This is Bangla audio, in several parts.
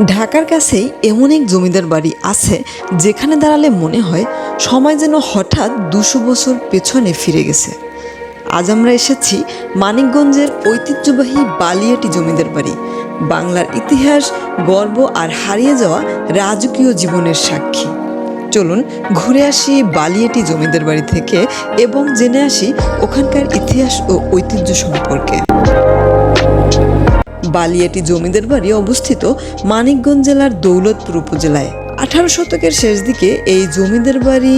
ঢাকার কাছেই এমন এক জমিদার বাড়ি আছে যেখানে দাঁড়ালে মনে হয় সময় যেন হঠাৎ 200 বছর পেছনে ফিরে গেছে। আজ আমরা এসেছি মানিকগঞ্জের ঐতিহ্যবাহী বালিয়াটি জমিদার বাড়ি, বাংলার ইতিহাস, গর্ব আর হারিয়ে যাওয়া রাজকীয় জীবনের সাক্ষী। চলুন ঘুরে আসি বালিয়াটি জমিদার বাড়ি থেকে এবং জেনে আসি ওখানকার ইতিহাস ও ঐতিহ্য সম্পর্কে। বালিয়াটি জমিদার বাড়ি অবস্থিত মানিকগঞ্জ জেলার দৌলতপুর উপজেলায়। 18 শতকের শেষ দিকে এই জমিদার বাড়ি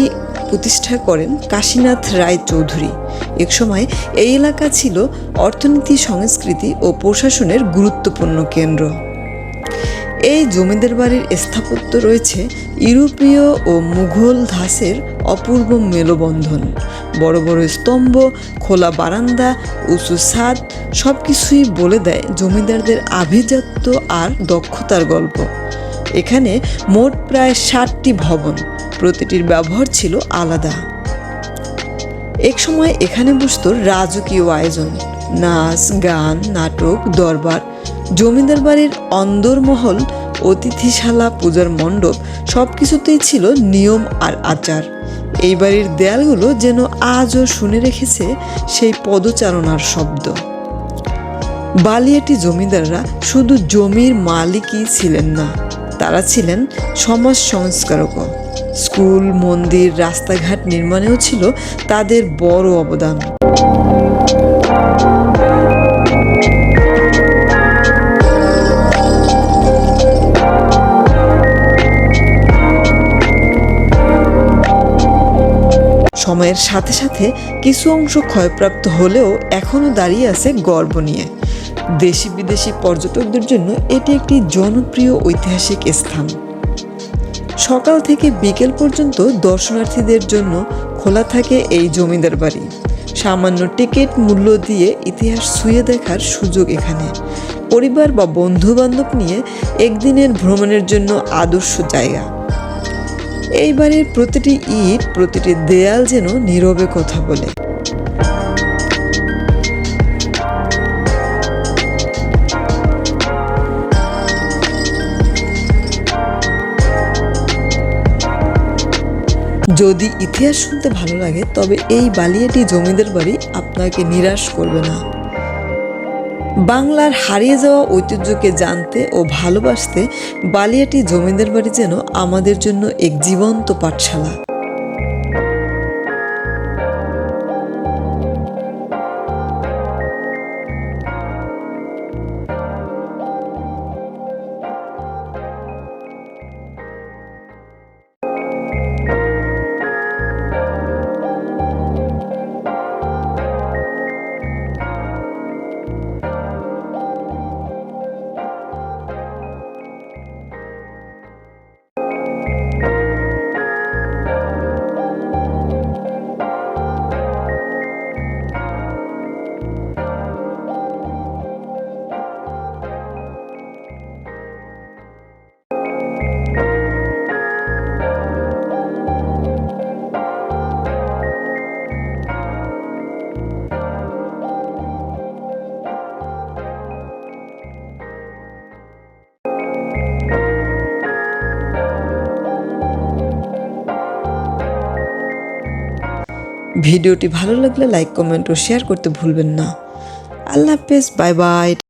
প্রতিষ্ঠা করেন কাশীনাথ রায় চৌধুরী। একসময় এই এলাকা ছিল অর্থনীতি, সংস্কৃতি ও প্রশাসনের গুরুত্বপূর্ণ কেন্দ্র। এই জমিদার বাড়ির স্থাপত্য রয়েছে ইউরোপীয় ও মুঘল ধাঁচের অপূর্ব মেলবন্ধন। বড় বড় স্তম্ভ, খোলা বারান্দা, উঁচু ছাদ সবকিছুই বলে দেয় জমিদারদের আভিজাত্য আর দক্ষতার গল্প। এখানে মোট প্রায় 60টি ভবন, প্রতিটির ব্যবহার ছিল আলাদা। এক সময় এখানে বসত রাজকীয় আয়োজন, নাচ, গান, নাটক, দরবার। জমিদার বাড়ির অন্দরমহল, অতিথিশালা, পূজার মণ্ডপ সবকিছুতেই ছিল নিয়ম আর আচার। এই বাড়ির দেয়ালগুলো যেন আজও শুনে রেখেছে সেই পদচারণার শব্দ। বালিয়াটি জমিদাররা শুধু জমির মালিকই ছিলেন না, তারা ছিলেন সমাজ সংস্কারকও। স্কুল, মন্দির, রাস্তাঘাট নির্মাণেও ছিল তাদের বড় অবদান। সময়ের সাথে সাথে কিছু অংশ ক্ষয়প্রাপ্ত হলেও এখনও দাঁড়িয়ে আছে গর্ব নিয়ে। দেশি বিদেশি পর্যটকদের জন্য এটি একটি জনপ্রিয় ঐতিহাসিক স্থান। সকাল থেকে বিকেল পর্যন্ত দর্শনার্থীদের জন্য খোলা থাকে এই জমিদার বাড়ি। সামান্য টিকিট মূল্য দিয়ে ইতিহাস ছুঁয়ে দেখার সুযোগ এখানে। পরিবার বা বন্ধু বান্ধব নিয়ে একদিনের ভ্রমণের জন্য আদর্শ জায়গা। এই বাড়ির প্রতিটি ইট, প্রতিটি দেয়াল যেন নীরবে কথা বলে। যদি ইতিহাস শুনতে ভালো লাগে তবে এই বালিয়াটি জমিদার বাড়ি আপনাকে নিরাশ করবে না। বাংলার হারিয়ে যাওয়া ঐতিহ্যকে জানতে ও ভালোবাসতে বালিয়াটি জমিদার বাড়ি যেন আমাদের জন্য এক জীবন্ত পাঠশালা। ভিডিওটি ভালো লাগলে লাইক, কমেন্ট ও শেয়ার করতে ভুলবেন না। আল্লাহ হাফেজ, বাই বাই।